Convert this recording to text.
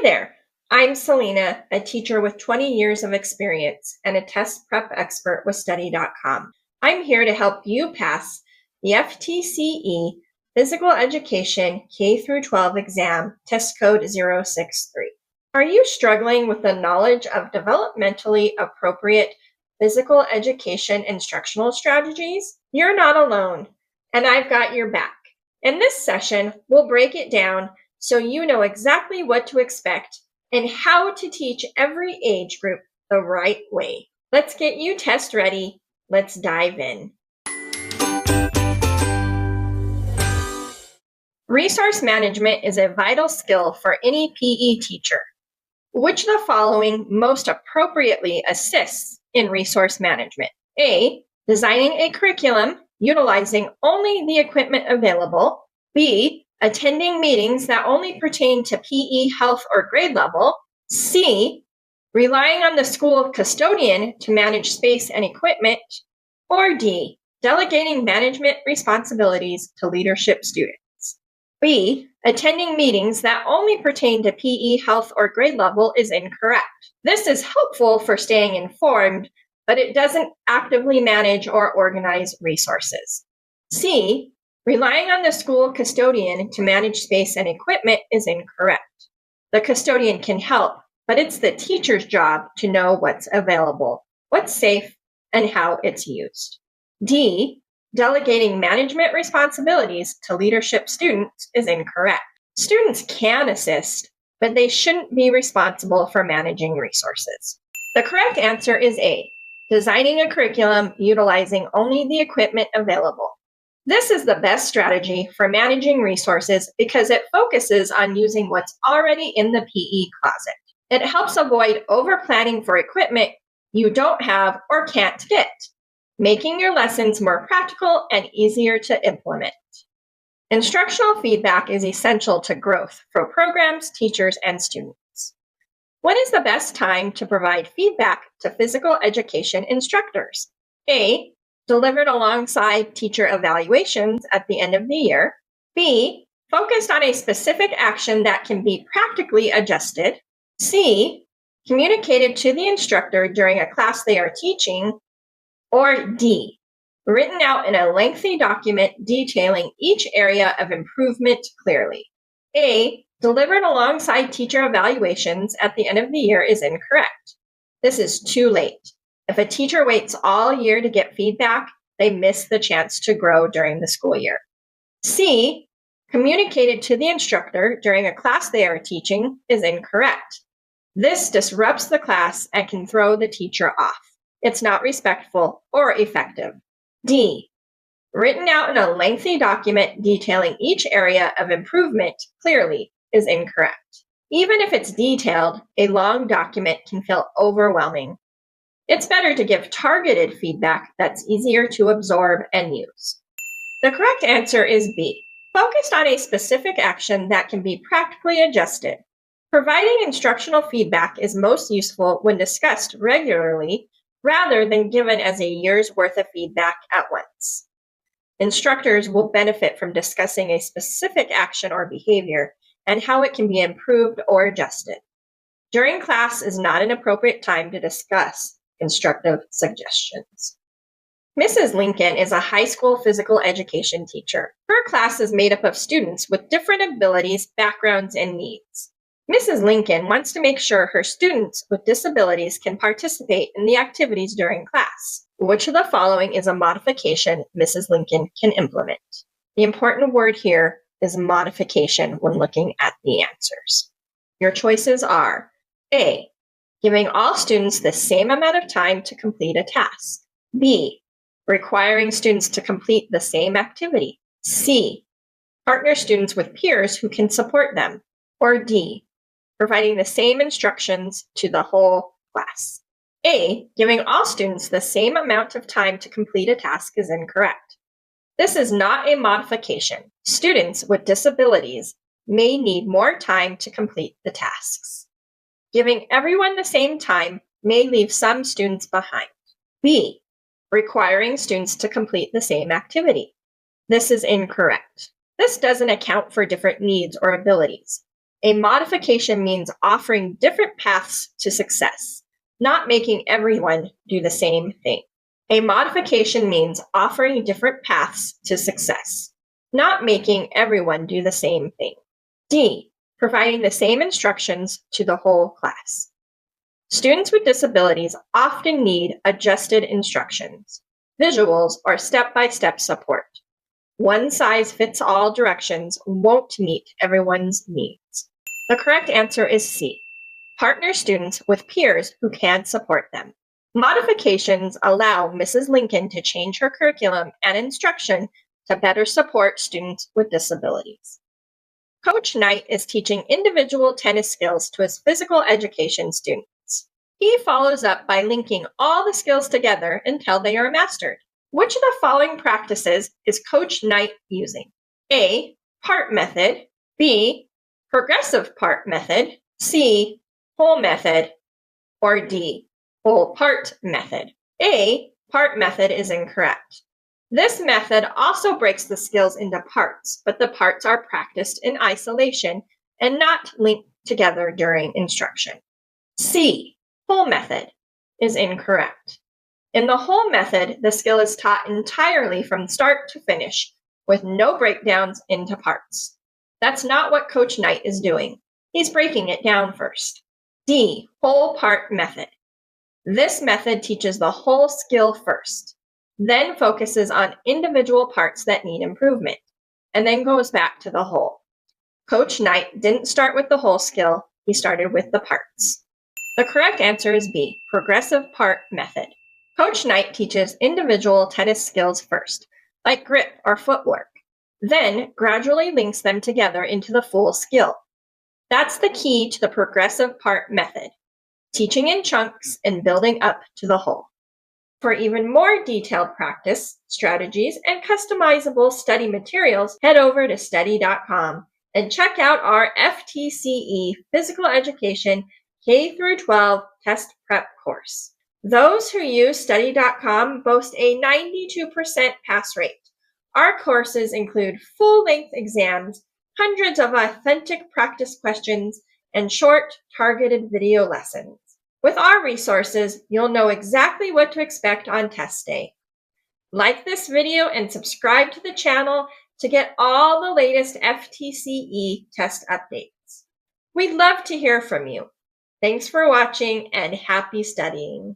there, I'm Selena, a teacher with 20 years of experience and a test prep expert with Study.com. I'm here to help you pass the FTCE Physical Education K-12 exam, test code 063. Are you struggling with the knowledge of developmentally appropriate physical education instructional strategies? You're not alone, and I've got your back. In this session, we'll break it down so you know exactly what to expect and how to teach every age group the right way. Let's get you test ready. Let's dive in. Resource management is a vital skill for any PE teacher. Which of the following most appropriately assists in resource management? A, designing a curriculum utilizing only the equipment available. B, attending meetings that only pertain to PE health or grade level. C, relying on the school custodian to manage space and equipment. Or D, delegating management responsibilities to leadership students. B, attending meetings that only pertain to PE health or grade level is incorrect. This is helpful for staying informed, but it doesn't actively manage or organize resources. C, relying on the school custodian to manage space and equipment is incorrect. The custodian can help, but it's the teacher's job to know what's available, what's safe, and how it's used. D, delegating management responsibilities to leadership students is incorrect. Students can assist, but they shouldn't be responsible for managing resources. The correct answer is A, designing a curriculum utilizing only the equipment available. This is the best strategy for managing resources because it focuses on using what's already in the PE closet. It helps avoid over-planning for equipment you don't have or can't get, making your lessons more practical and easier to implement. Instructional feedback is essential to growth for programs, teachers, and students. When is the best time to provide feedback to physical education instructors? A, delivered alongside teacher evaluations at the end of the year. B, focused on a specific action that can be practically adjusted. C, communicated to the instructor during a class they are teaching. Or D, written out in a lengthy document detailing each area of improvement clearly. A, delivered alongside teacher evaluations at the end of the year is incorrect. This is too late. If a teacher waits all year to get feedback, they miss the chance to grow during the school year. C, communicated to the instructor during a class they are teaching is incorrect. This disrupts the class and can throw the teacher off. It's not respectful or effective. D, written out in a lengthy document detailing each area of improvement clearly is incorrect. Even if it's detailed, a long document can feel overwhelming. It's better to give targeted feedback that's easier to absorb and use. The correct answer is B, focused on a specific action that can be practically adjusted. Providing instructional feedback is most useful when discussed regularly rather than given as a year's worth of feedback at once. Instructors will benefit from discussing a specific action or behavior and how it can be improved or adjusted. During class is not an appropriate time to discuss instructive suggestions. Mrs. Lincoln is a high school physical education teacher. Her class is made up of students with different abilities, backgrounds, and needs. Mrs. Lincoln wants to make sure her students with disabilities can participate in the activities during class. Which of the following is a modification Mrs. Lincoln can implement? The important word here is modification when looking at the answers. Your choices are A, giving all students the same amount of time to complete a task. B, requiring students to complete the same activity. C, partner students with peers who can support them. Or D, providing the same instructions to the whole class. A, giving all students the same amount of time to complete a task is incorrect. This is not a modification. Students with disabilities may need more time to complete the tasks. Giving everyone the same time may leave some students behind. B, requiring students to complete the same activity. This is incorrect. This doesn't account for different needs or abilities. A modification means offering different paths to success, not making everyone do the same thing. A modification means offering different paths to success, not making everyone do the same thing. D, providing the same instructions to the whole class. Students with disabilities often need adjusted instructions, visuals, or step-by-step support. One-size-fits-all directions won't meet everyone's needs. The correct answer is C. Partner students with peers who can support them. Modifications allow Mrs. Lincoln to change her curriculum and instruction to better support students with disabilities. Coach Knight is teaching individual tennis skills to his physical education students. He follows up by linking all the skills together until they are mastered. Which of the following practices is Coach Knight using? A, part method, B, progressive part method, C, whole method, or D, whole part method? A, part method is incorrect. This method also breaks the skills into parts, but the parts are practiced in isolation and not linked together during instruction. C, whole method, is incorrect. In the whole method, the skill is taught entirely from start to finish, with no breakdowns into parts. That's not what Coach Knight is doing. He's breaking it down first. D, whole part method. This method teaches the whole skill first, then focuses on individual parts that need improvement, and then goes back to the whole. Coach Knight didn't start with the whole skill, he started with the parts. The correct answer is B, progressive part method. Coach Knight teaches individual tennis skills first, like grip or footwork, then gradually links them together into the full skill. That's the key to the progressive part method, teaching in chunks and building up to the whole. For even more detailed practice, strategies, and customizable study materials, head over to study.com and check out our FTCE Physical Education K-12 Test Prep course. Those who use study.com boast a 92% pass rate. Our courses include full-length exams, hundreds of authentic practice questions, and short, targeted video lessons. With our resources, you'll know exactly what to expect on test day. Like this video and subscribe to the channel to get all the latest FTCE test updates. We'd love to hear from you. Thanks for watching and happy studying.